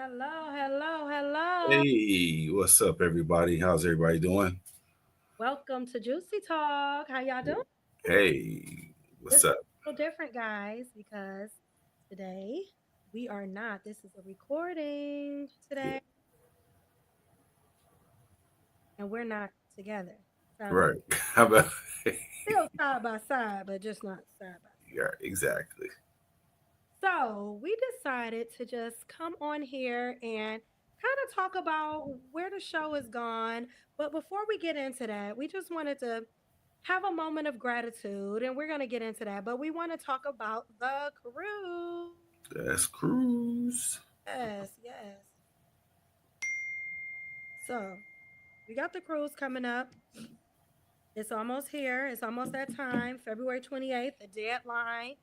Hello, hello, hello. Hey, what's up, everybody? How's everybody doing? Welcome to Juicy Talk. How y'all doing? Hey, This what's is up? a little different, guys, because today we are not. This is a recording Yeah, today, and we're not together. Side by right. How about? still side by side, but just not side by side. Yeah, exactly. So we decided to just come on here and kind of talk about where the show is gone. But before we get into that, we just wanted to have a moment of gratitude, and we're going to get into that. But we want to talk about the cruise. That's Cruise. Yes, yes. So we got the cruise coming up. It's almost here. It's almost that time. February 28th, the deadline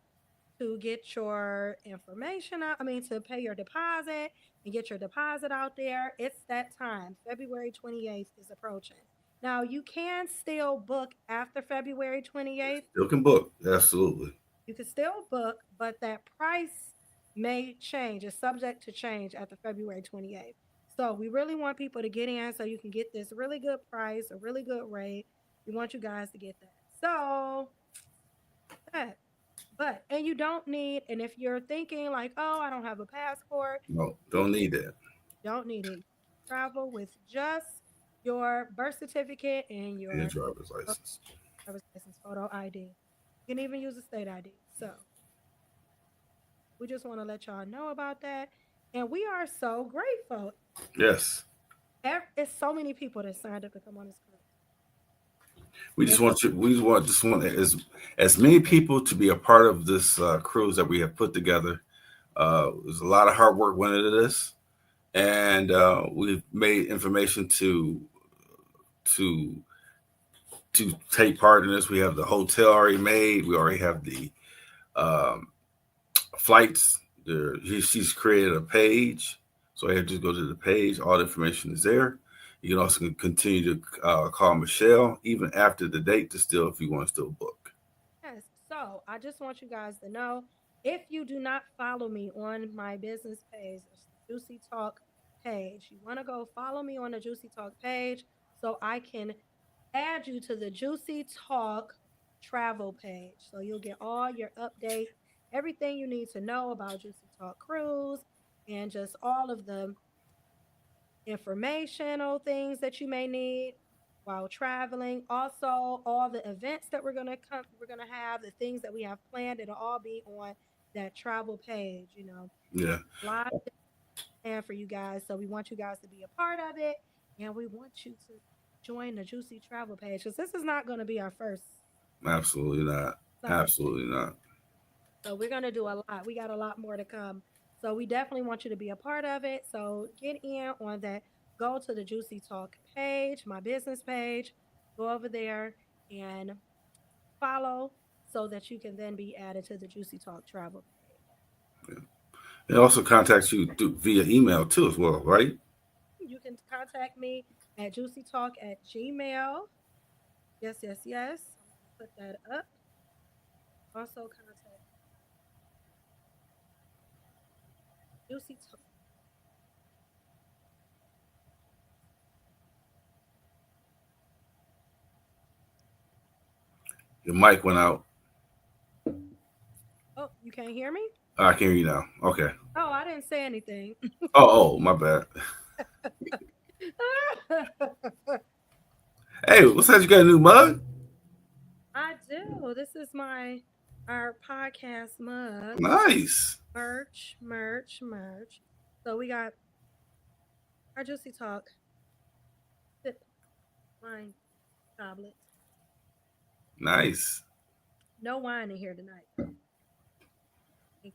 to get your information out. I mean, to pay your deposit and get your deposit out there. It's that time. February 28th is approaching. Now, you can still book after February 28th. Still can book. Absolutely. You can still book, but that price may change. It's subject to change after February 28th. So we really want people to get in so you can get this really good price, a really good rate. We want you guys to get that. So that. But and you don't need, and if you're thinking like, oh, I don't have a passport, No, you don't need that. don't need it. Travel with just your birth certificate and And your your driver's license. driver's license photo ID. You can even use a state ID. So we just want to let y'all know about that. And we are so grateful. Yes. It's so many people that signed up to come on this cruise. We just It's want you. We just want as many people to be a part of this cruise that we have put together. There's a lot of hard work went into this, and we've made information to to take part in this. We have the hotel already made. We already have the um, flights. She's created a page, so I have to just go to the page. All the information is there. You can also continue to call Michelle even after the date to still, if you want to still book. yes. So I just want you guys to know, if you do not follow me on my business page, it's the Juicy Talk page. You want to go follow me on the Juicy Talk page so I can add you to the Juicy Talk travel page. So you'll get all your updates, everything you need to know about Juicy Talk Cruise, and just all of the informational things that you may need while traveling. Also, all the events that we're gonna have, the things that we have planned, it'll all be on that travel page. Yeah, A lot of planned for you guys. So we want you guys to be a part of it, and we want you to join the Juicy Travel page, because this is not going to be our first absolutely not. summer. Absolutely not. So we're going to do a lot. We got a lot more to come. So we definitely want you to be a part of it. So get in on that. Go to the Juicy Talk page, my business page. Go over there and follow so that you can then be added to the Juicy Talk travel page. It also contacts you via email too, as well, right? You can contact me at juicytalk at gmail. Yes, yes, yes. I'm going to put that up. Also contact Juicy Talk. Your mic went out. Oh, you can't hear me? I can hear you now. Okay. Oh, I didn't say anything. Oh, my bad. Hey, what's that? You got a new mug? I do. This is my our podcast mug. Nice. Merch, merch, merch. So we got our Juicy Talk sip wine goblet. Nice. No wine in here tonight. Thank you.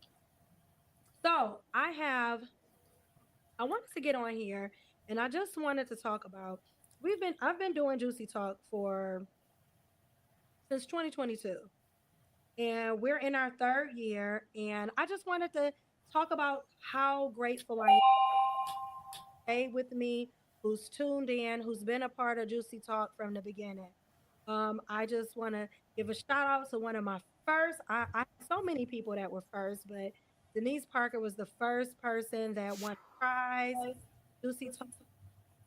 So I wanted to get on here, and I just wanted to talk about, I've been doing Juicy Talk for since 2022. And we're in our third year, and I just wanted to talk about how grateful I am with me, who's tuned in, who's been a part of Juicy Talk from the beginning. I just want to give a shout out to one of my first. I had so many people that were first, but Denise Parker was the first person that won a prize, Juicy Talk.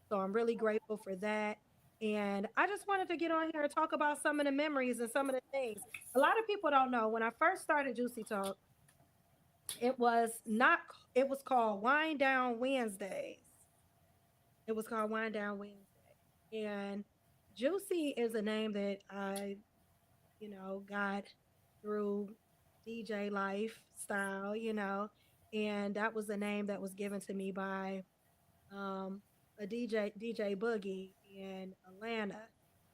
So I'm really grateful for that. And I just wanted to get on here and talk about some of the memories and some of the things. A lot of people don't know when I first started Juicy Talk, it was not, it was called Wind Down Wednesdays. It was called Wind Down Wednesday. And Juicy is a name that I, got through DJ lifestyle, and that was a name that was given to me by a DJ Boogie in Atlanta.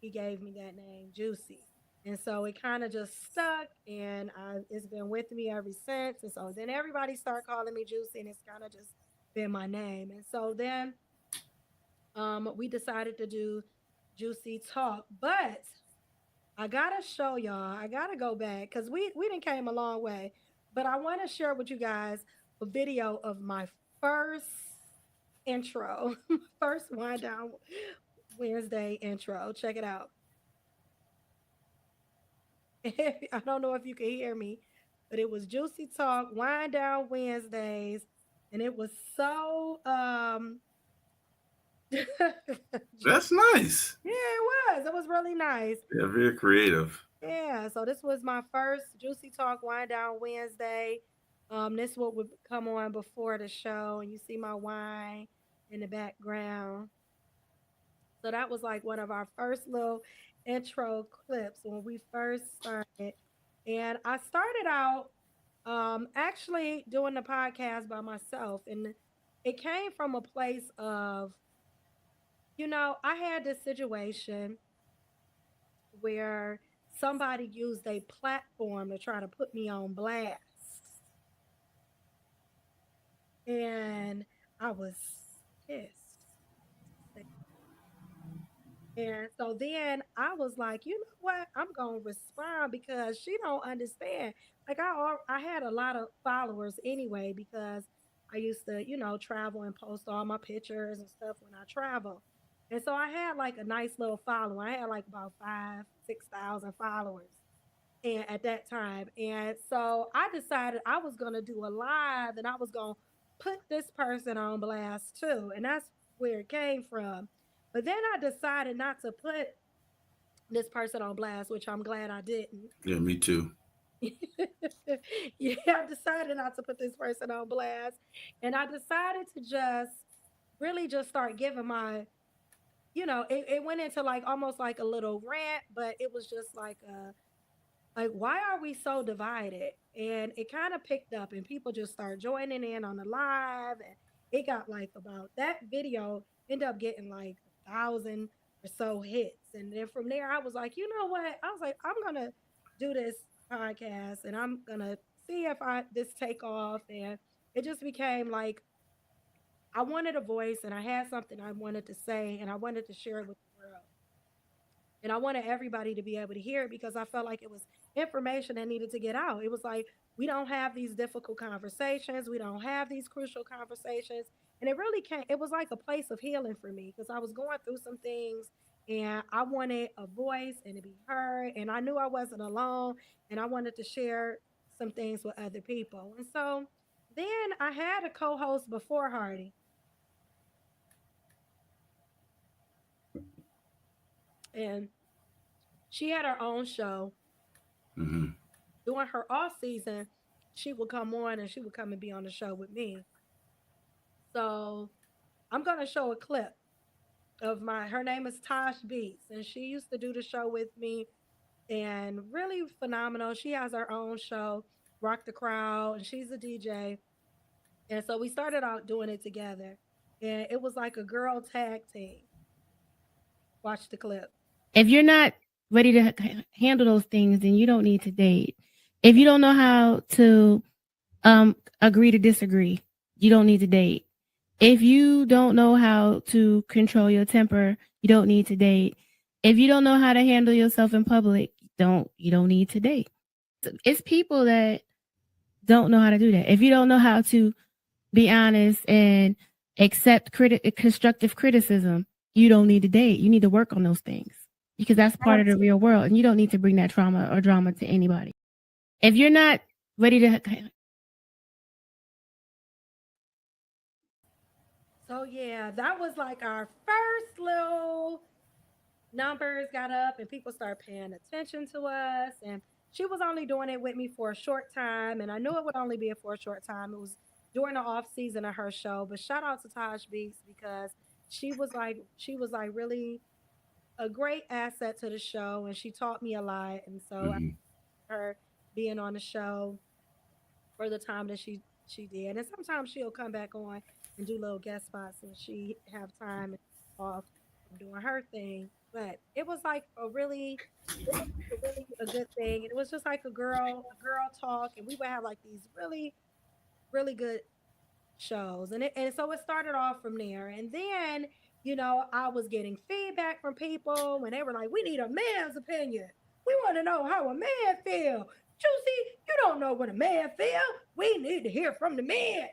He gave me that name, Juicy. And so it kind of just stuck, and it's been with me ever since. And so then everybody started calling me Juicy, and it's kind of just been my name. And so then we decided to do Juicy Talk, but I gotta show y'all. I gotta go back because we didn't came a long way, but I want to share with you guys a video of my first intro, first Wind Down Wednesday intro. Check it out. I don't know if you can hear me, but it was Juicy Talk, Wind Down Wednesdays, and it was so That's nice. Yeah, it was. It was really nice. Yeah, very creative. Yeah, so this was my first Juicy Talk Wind Down Wednesday. This would come on before the show, and you see my wine in the background. So that was like one of our first little intro clips when we first started. And I started out actually doing the podcast by myself, and it came from a place of, I had this situation where somebody used a platform to try to put me on blast. And I was pissed. And so then I was like, you know what? I'm gonna respond because she don't understand. Like I had a lot of followers anyway because I used to, travel and post all my pictures and stuff when I travel. And so I had like a nice little following. I had like about 5,000, 6,000 followers and at that time. And so I decided I was gonna do a live and I was gonna put this person on blast too. And that's where it came from. But then I decided not to put this person on blast, which I'm glad I didn't. Yeah, me too. Yeah, I decided not to put this person on blast. And I decided to really just start giving it went into like almost like a little rant, but it was just like why are we so divided? And it kind of picked up and people just start joining in on the live. And it got like about that video ended up getting like 1,000 or so hits. And then from there, I was like, you know what? I was like, I'm going to do this podcast and I'm going to see if this take off. And it just became like, I wanted a voice and I had something I wanted to say and I wanted to share it with the world. And I wanted everybody to be able to hear it because I felt like it was information that needed to get out. It was like, we don't have these difficult conversations. We don't have these crucial conversations. And it really came, it was like a place of healing for me because I was going through some things and I wanted a voice and to be heard. And I knew I wasn't alone and I wanted to share some things with other people. And so then I had a co host before Hardy. And she had her own show. Mm-hmm. During her off season, she would come on and she would come and be on the show with me. So I'm going to show a clip of her name is Tosh Beats, and she used to do the show with me and really phenomenal. She has her own show, Rock the Crowd, and she's a DJ. And so we started out doing it together, and it was like a girl tag team. Watch the clip. If you're not ready to handle those things, then you don't need to date. If you don't know how to agree to disagree, you don't need to date. If you don't know how to control your temper, you don't need to date. If you don't know how to handle yourself in public, you don't need to date. It's people that don't know how to do that. If you don't know how to be honest and accept constructive criticism, you don't need to date. You need to work on those things because that's part of the real world. And you don't need to bring that trauma or drama to anybody. If you're not ready to So yeah, that was like our first little numbers got up and people started paying attention to us. And she was only doing it with me for a short time. And I knew it would only be for a short time. It was during the off season of her show. But shout out to Taj Beats because she was like really a great asset to the show and she taught me a lot. And so I Mhm. her being on the show for the time that she did. And sometimes she'll come back on and do little guest spots and she have time off from doing her thing. But it was like a good thing. And it was just like a girl talk and we would have like these really, really good shows. And so it started off from there. And then, I was getting feedback from people when they were like, we need a man's opinion. We want to know how a man feel. Juicy, you don't know what a man feel. We need to hear from the men.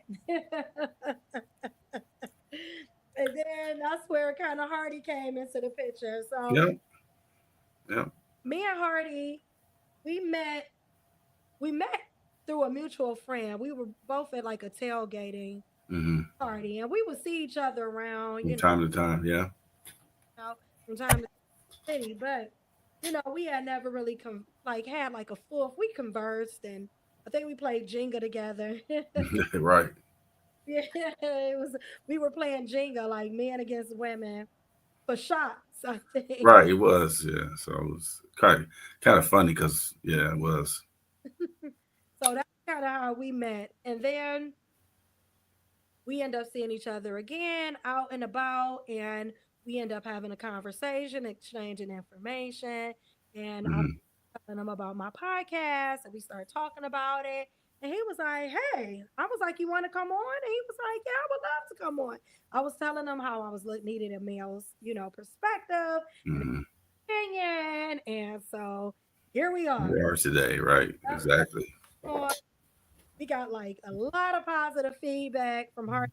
And then that's where kind of Hardy came into the picture. So Yep. Yep. me and Hardy, we met we met through a mutual friend. We were both at like a tailgating Hmm. party and we would see each other around, From time to time. Yeah. from time to city, but we had never really like had like a full we conversed and I think we played Jenga together. Right. Yeah, it was we were playing Jenga like men against women for shots, I think. Right. It was. Yeah. So it was kind of funny because yeah, it was. So that's kind of how we met. And then we end up seeing each other again out and about and we end up having a conversation, exchanging information. And I was Hmm. telling him about my podcast and we started talking about it. And he was like, hey, I was like, you want to come on? And he was like, yeah, I would love to come on. I was telling him how I was needing a male's, perspective and Hmm. opinion. And so here we are. We are today. Right. Exactly. We got like a lot of positive feedback from her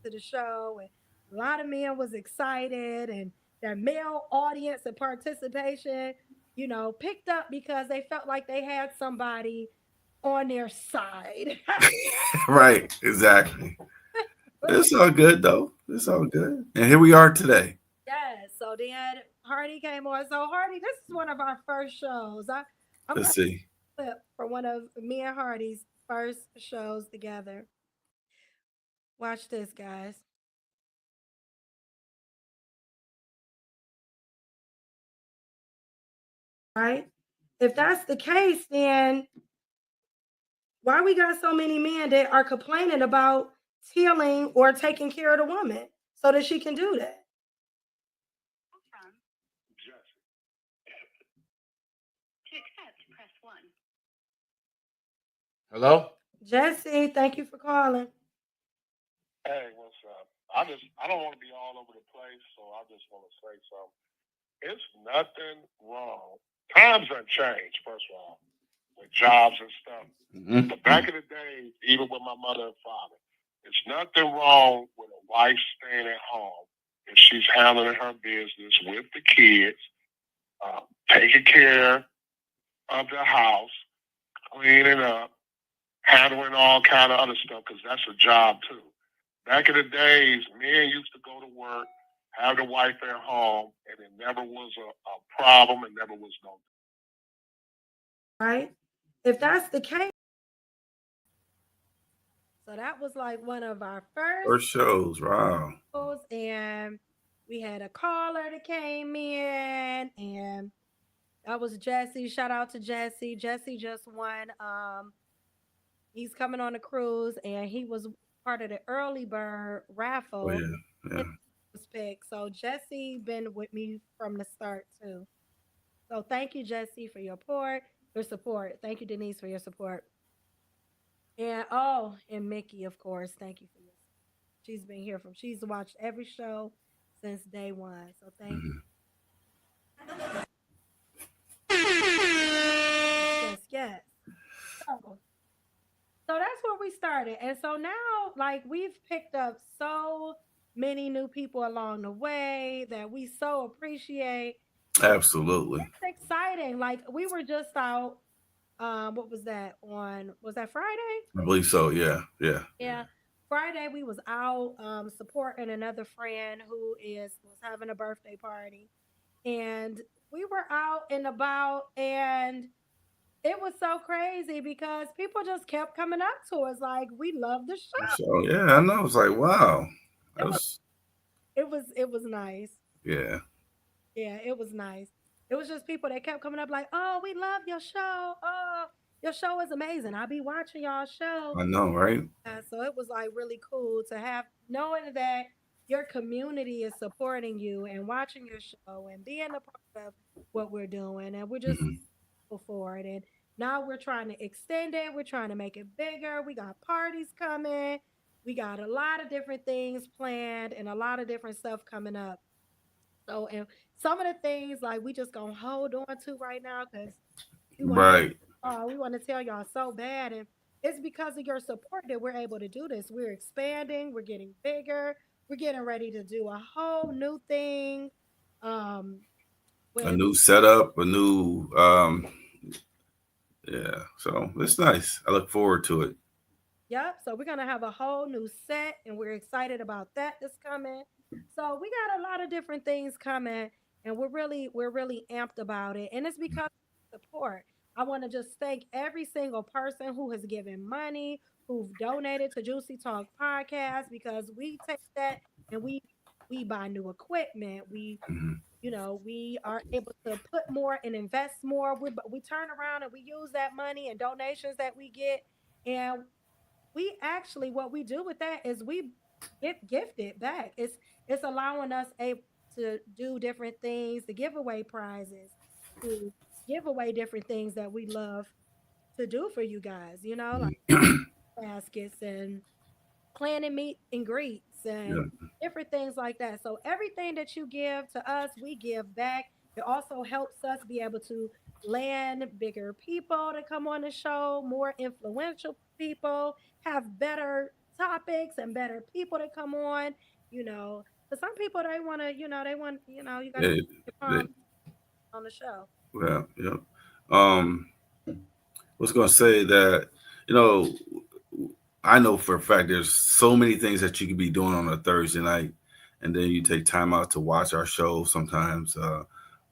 to the show, and a lot of men was excited, and their male audience and participation, picked up because they felt like they had somebody on their side. Right. Exactly. It's all good though. It's all good. And here we are today. Yes. So then Hardy came on. So Hardy, this is one of our first shows. I'm Let's gonna see. clip for one of me and Hardy's first shows together. Watch this, guys. Right? If that's the case, then why we got so many men that are complaining about stealing or taking care of the woman so that she can do that? Hello? Jesse, thank you for calling. Hey, what's up? I don't want to be all over the place, so I just want to say something. It's nothing wrong. Times have changed, first of all, with jobs and stuff. Mhm. But back in the day, even with my mother and father, it's nothing wrong with a wife staying at home if she's handling her business with the kids, taking care of the house, cleaning up, handling all kind of other stuff, because that's a job too. Back in the days, men used to go to work, have the wife at home, and it never was a problem. It never was no. Right? If that's the case, so that was like one of our first First shows. Wow. shows, and we had a caller that came in, and that was Jesse. Shout out to Jesse. Jesse just won. He's coming on a cruise, and he was part of the early bird Oh raffle. yeah. Yeah. Was picked. So Jesse been with me from the start too. So thank you, Jesse, for your support. Thank you, Denise, for your support. And Mickey, of course. Thank you for your. She's been here she's watched every show since day one. So thank you. Mhm. Yes, yes. So that's where we started. And so now, like, we've picked up so many new people along the way that we so appreciate. Absolutely. It's exciting. Like, we were just out. What was that? Was that Friday? I believe so. Yeah. Yeah. Yeah. Friday we was out supporting another friend who was having a birthday party, and we were out and about, and it was so crazy because people just kept coming up to us like we love the show. So yeah, I know. It's like wow. It That was was it was nice. yeah. Yeah, it was nice. It was just people that kept coming up like, "Oh, we love your show. Oh, your show is amazing. I'll be watching y'all show." I know, right? So it was like really cool to have knowing that your community is supporting you and watching your show and being a part of what we're doing. And we're just Hmm. grateful for it. And now we're trying to extend it. We're trying to make it bigger. We got parties coming. We got a lot of different things planned and a lot of different stuff coming up. So, and some of the things like we just gonna hold on to right now because we want to Right. we want to tell y'all so bad, and it's because of your support that we're able to do this. We're expanding, we're getting bigger, we're getting ready to do a whole new thing. Um, A with new setup, a new yeah. So it's nice. I look forward to it. Yep, so we're gonna have a whole new set, and we're excited about that that's coming. So we got a lot of different things coming, and we're really amped about it, and it's because of support. I want to just thank every single person who has given money, who've donated to Juicy Talk Podcast, because we take that and we buy new equipment. Mhm. We are able to put more and invest more. We turn around and we use that money and donations that we get, and we actually what we do with that is we gift it back. It's allowing us to do different things, to give away prizes, to give away different things that we love to do for you guys, like baskets and planning meet and greets and Yeah. different things like that. So everything that you give to us, we give back. It also helps us be able to land bigger people to come on the show, more influential people, have better topics and better people to come on, you know. Because some people they want to, they want, you got to They, they, come on the show. well, yeah. Um, was going to say that you know I know for a fact there's so many things that you could be doing on a Thursday night, and then you take time out to watch our show. Sometimes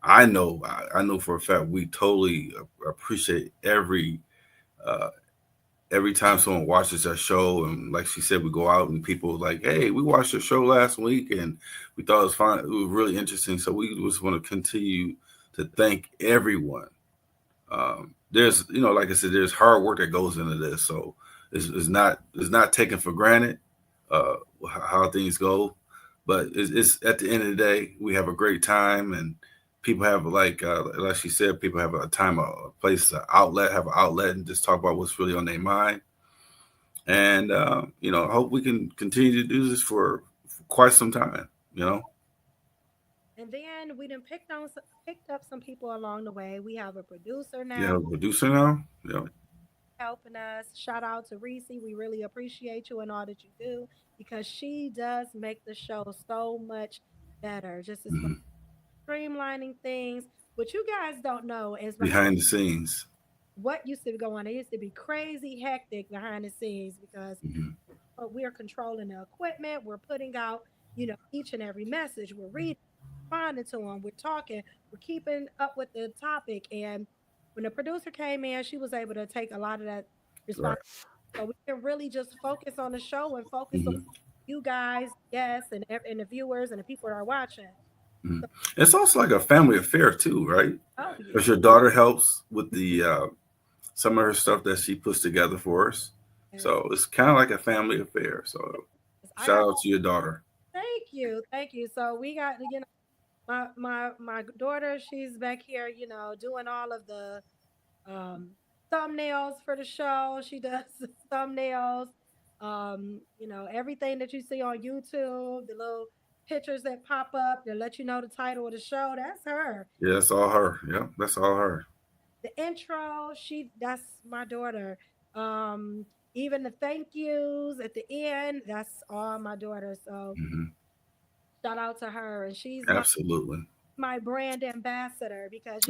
I know for a fact we totally appreciate uh, every time someone watches our show, and like she said, we go out and people like, hey, we watched your show last week and we thought it was fine. It was really interesting. So we just want to continue to thank everyone. There's, like I said, there's hard work that goes into this. So it's not taken for granted uh, how things go. But it's at the end of the day, we have a great time, and people have like she said, people have a time, a place, an outlet, have an outlet, and just talk about what's really on their mind. And I hope we can continue to do this for quite some time. You know, And then we done picked up some people along the way. We have a producer you now have a producer now. helping us. Shout out to Reese. We really appreciate you and all that you do because she does make the show so much better. Just as far Mhm. as streamlining things. What you guys don't know is behind Behind the scenes. what used to go on. It used to be crazy hectic behind the scenes because Mhm. we're controlling the equipment. We're putting out, each and every message. We're reading, responding to them. We're talking. We're keeping up with the topic. And when the producer came in, she was able to take a lot of that Right. responsibility. So we can really just focus on the show and focus on Mhm. you guys, yes, and the viewers and the people that are watching. Mhm. It's also like a family affair too, right? Oh yeah. Because your daughter helps with the some of her stuff that she puts together for us. Yes. So it's kind of like a family affair. So I shout got out to your daughter. thank you. Thank you. So we got, my daughter, she's back here, doing all of the um thumbnails for the show. She does thumbnails. Everything that you see on YouTube, the little pictures that pop up that let you know the title of the show, that's her. Yeah, that's all her. Yeah, that's all her. The intro, that's my daughter. Even the thank yous at the end, that's all my daughter. So Hmm. shout out to her. And she's Absolutely. my brand ambassador because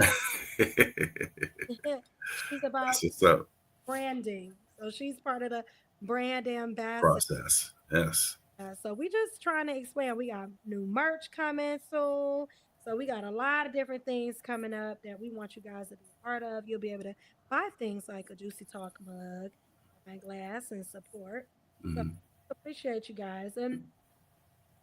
she's about That's what's up. branding. So she's part of the brand ambassador. process. Yes. So we just trying to expand. We got new merch coming soon. So we got a lot of different things coming up that we want you guys to be a part of. You'll be able to buy things like a Juicy Talk mug, wine glass, and support. So Mhm. appreciate you guys. And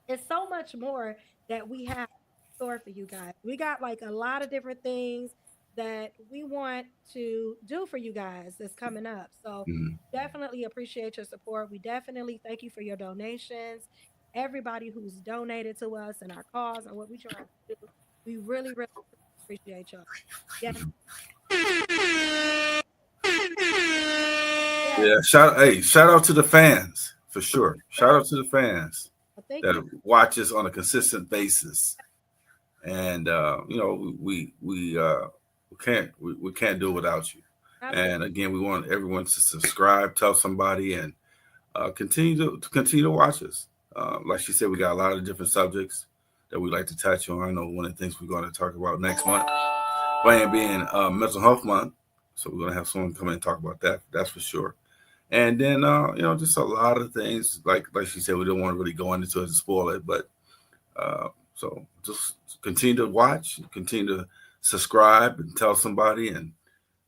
it's so much more that we have in store for you guys. We got like a lot of different things that we want to do for you guys that's coming up. So Mhm. definitely appreciate your support. We definitely thank you for your donations. Everybody who's donated to us and our cause and what we try to do. We really, really appreciate y'all. Yes. Yes. Yeah. Shout out to the fans for sure. Shout out to the fans Thank that you. watch us on a consistent basis. And we can't do it without you. Absolutely. And again, we want everyone to subscribe, tell somebody, and continue to watch us. Like she said, we got a lot of different subjects that we like to touch on. I know one of the things we're going to talk about next month, being Mental Health Month, so we're going to have someone come in and talk about that. That's for sure. And then just a lot of things like she said, we don't want to really go into it and spoil it, but so just continue to watch, continue to subscribe, and tell somebody, and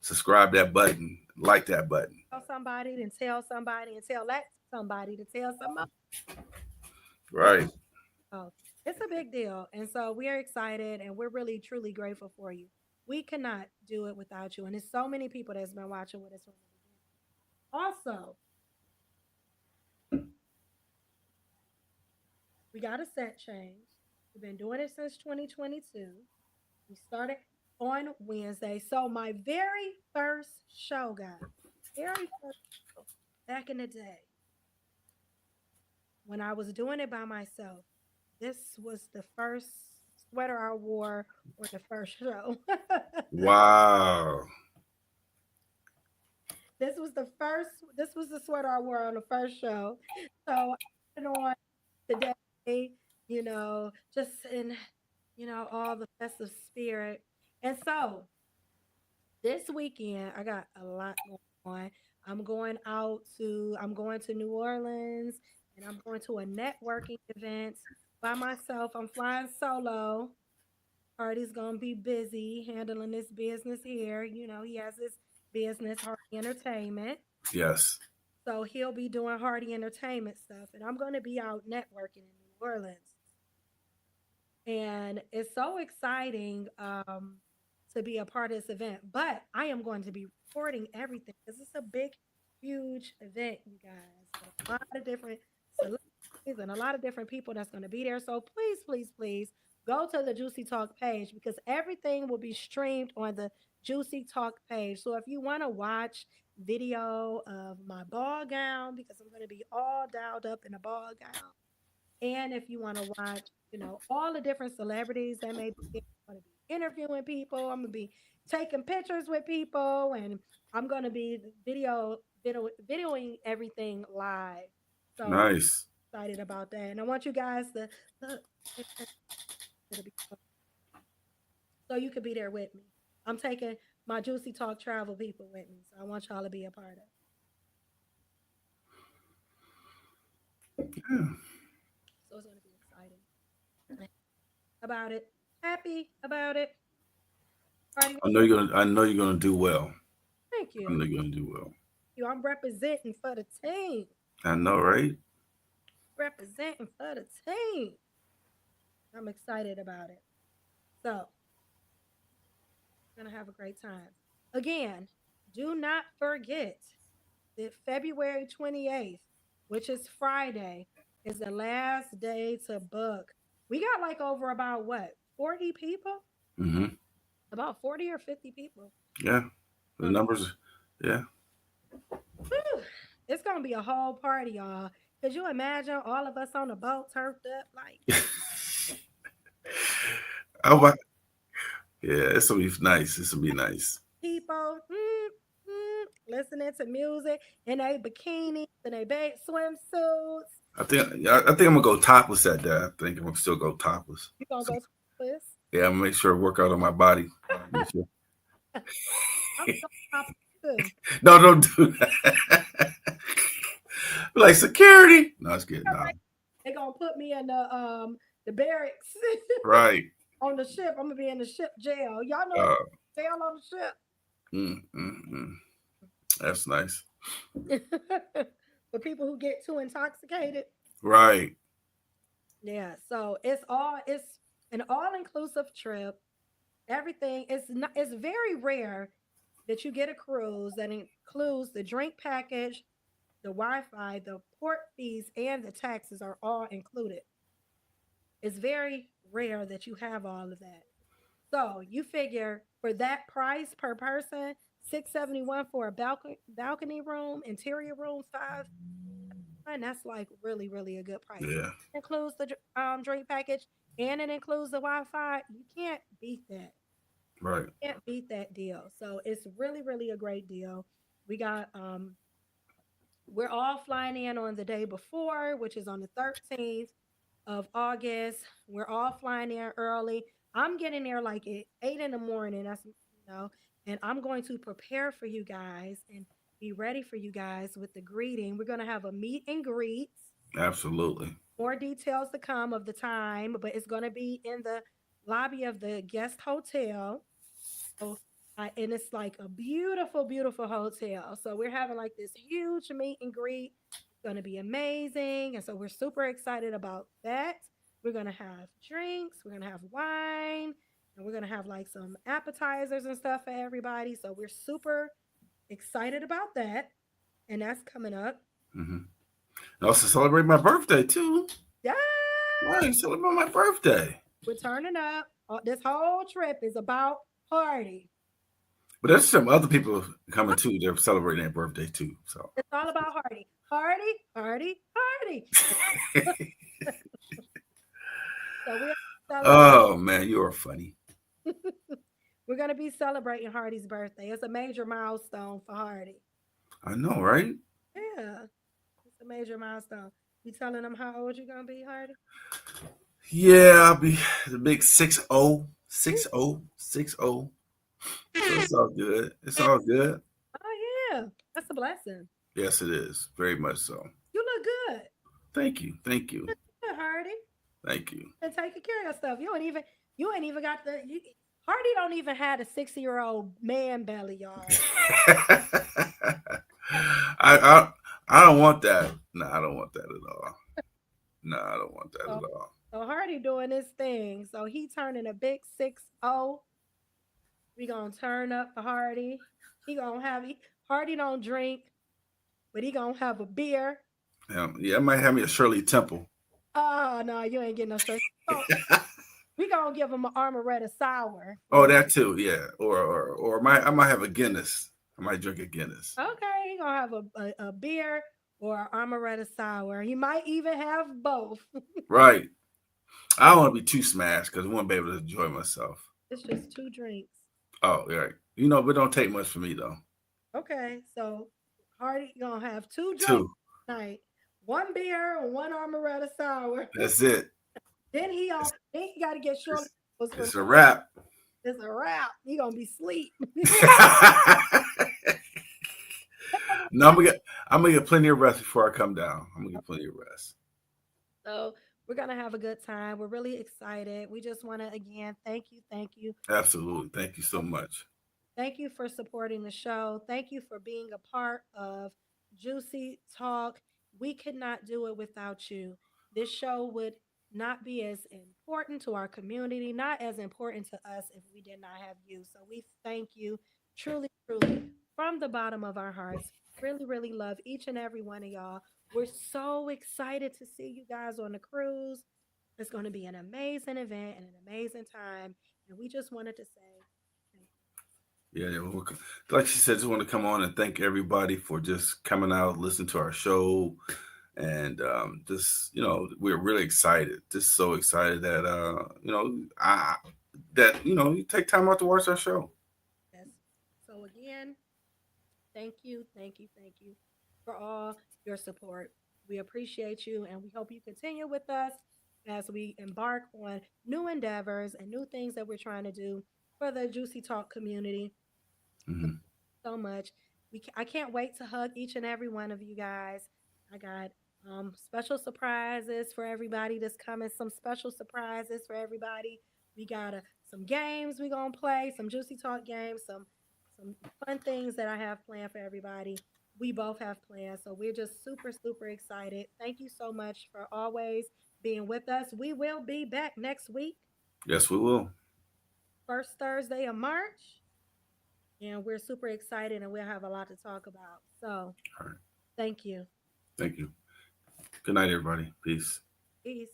subscribe that button, like that button. Tell somebody, then tell somebody, and tell that somebody to tell somebody. Right. Oh, it's a big deal. And so we are excited and we're really, truly grateful for you. We cannot do it without you. And there's so many people that's been watching with us from the beginning. Also, we got a set change. We've been doing it since 2022. We started on Wednesday. So my very first show, guys, very first show back in the day, when I was doing it by myself, this was the first sweater I wore on the first show. Wow. This was the sweater I wore on the first show. So I put it on today, just in, all the festive spirit. And so this weekend I got a lot going on. I'm going to New Orleans and I'm going to a networking event by myself. I'm flying solo. Hardy's gonna be busy handling this business here. He has this business, Hardy Entertainment. Yes. So he'll be doing Hardy Entertainment stuff. And I'm gonna be out networking in New Orleans. And it's so exciting to be a part of this event. But I am going to be recording everything because it's a big, huge event, you guys. With a lot of different celebrities and a lot of different people that's going to be there. So please, please, please go to the Juicy Talk page because everything will be streamed on the Juicy Talk page. So if you want to watch video of my ball gown, because I'm going to be all dialed up in a ball gown, and if you want to watch, all the different celebrities that may be going to be interviewing people, I'm going to be taking pictures with people, and I'm going to be videoing everything live. So Nice. I'm excited about that. And I want you guys to look. So you could be there with me. I'm taking my Juicy Talk travel people with me. So I want y'all to be a part of it. Yeah. So it's going to be exciting about it. Happy about it. I know you're gonna do well. Thank you. I know you're gonna do well. I'm representing for the team. I know, right? Representing for the team. I'm excited about it. So we're gonna have a great time. Again, do not forget that February 28th, which is Friday, is the last day to book. We got like over about 40 people? Mm-hmm. About 40 or 50 people. Yeah. The numbers, yeah. Whew. It's gonna be a whole party, y'all. Could you imagine all of us on the boat turfed up like Oh my. Yeah, it's gonna be nice. It's gonna be nice. people listening to music in their bikinis and their swimsuits. I think I'm gonna go topless at that. I think I'm gonna still go topless. You gonna go topless? Yeah, I'm gonna make sure I work out on my body. Sure. I'm so topless too. No, don't do that. Like security. No, it's good. No. They're gonna put me in the barracks Right. on the ship. I'm gonna be in the ship jail. Y'all know Uh, jail on mm. That's nice. the ship. For people who get too intoxicated. Right. Yeah. So it's an all inclusive trip. Everything is not. It's very rare that you get a cruise that includes the drink package, the Wi-Fi, the port fees, and the taxes are all included. It's very rare that you have all of that. So you figure for that price per person, 671 for a balcony room, interior room size, and that's like really really a good price. Yeah. Includes the drink package and it includes the Wi-Fi. You can't beat that. Right. Can't beat that deal. So it's really really a great deal. We got we're all flying in on the day before, which is on the 13th of August. We're all flying in early. I'm getting there like at 8 in the morning. That's, and I'm going to prepare for you guys and be ready for you guys with the greeting. We're going to have a meet and greet. Absolutely. More details to come of the time, but it's going to be in the lobby of the guest hotel. So, and it's like a beautiful, beautiful hotel. So we're having like this huge meet and greet. It's going to be amazing. And so we're super excited about that. We're going to have drinks, we're going to have wine, and we're going to have like some appetizers and stuff for everybody. So we're super excited about that. And that's coming up. Mm-hmm. I also celebrate my birthday too. Yeah. Right, celebrate my birthday. We're turning up. This whole trip is about party. But there's some other people coming too. They're celebrating their birthday too. So it's all about Hardy. Hardy, Hardy, Hardy. So we're oh man, you are funny. We're gonna be celebrating Hardy's birthday. It's a major milestone for Hardy. I know, right? Yeah, it's a major milestone. You telling them how old you're gonna be, Hardy? Yeah, I'll be the big 6-0, 6-0, 6-0. So it's all good. It's all good. Oh yeah, that's a blessing. Yes, it is. Very much so. You look good. Thank you. Thank you. Good, Hardy. Thank you. And taking care of your stuff. You ain't even got Hardy don't even have a 60-year-old man belly, y'all. I don't want that. No, I don't want that at all. No, I don't want that at all. So Hardy doing this thing. So he turning a big 6-0. We gonna turn up for Hardy. He gonna have Hardy don't drink, but he gonna have a beer. Yeah, I might have me a Shirley Temple. Oh no, you ain't getting no Shirley. We gonna give him an Amaretta sour. Oh, that too, yeah. Or I might have a Guinness. I might drink a Guinness. Okay, he gonna have a beer or an Amaretta sour. He might even have both. Right. I don't want to be too smashed because I won't be able to enjoy myself. It's just 2 drinks. Oh, yeah. You know, but don't take much for me though. Okay, so Hardy gonna have 2 drinks tonight. 1 beer and 1 Amaretta sour. That's it. Then he got to get Shirley. It's a wrap. It's a wrap. He gonna be asleep. No, I'm gonna get plenty of rest before I come down. I'm gonna get plenty of rest. So we're gonna have a good time. We're really excited. We just want to again thank you. Absolutely, thank you so much. Thank you for supporting the show. Thank you for being a part of Juicy Talk. We could not do it without you. This show would not be as important to our community, not as important to us if we did not have you. So we thank you truly, truly from the bottom of our hearts. Really, really love each and every one of y'all. We're so excited to see you guys on the cruise. It's going to be an amazing event and an amazing time. And we just wanted to say, yeah, like she said, just want to come on and thank everybody for just coming out, listening to our show. And just, we're really excited. Just so excited that, you take time out to watch our show. Yes. So again, thank you for all your support. We appreciate you and we hope you continue with us as we embark on new endeavors and new things that we're trying to do for the Juicy Talk community. Mm-hmm. So much. I can't wait to hug each and every one of you guys. I got special surprises for everybody that's coming. Some special surprises for everybody. We got some games we gonna play, some juicy talk games, some fun things that I have planned for everybody. We both have plans, so we're just super excited. Thank you so much for always being with us. We will be back next week, Yes, we will. first Thursday of March, and we're super excited, and we'll have a lot to talk about. So, All right. thank you. Thank you. Good night, everybody. Peace. Peace.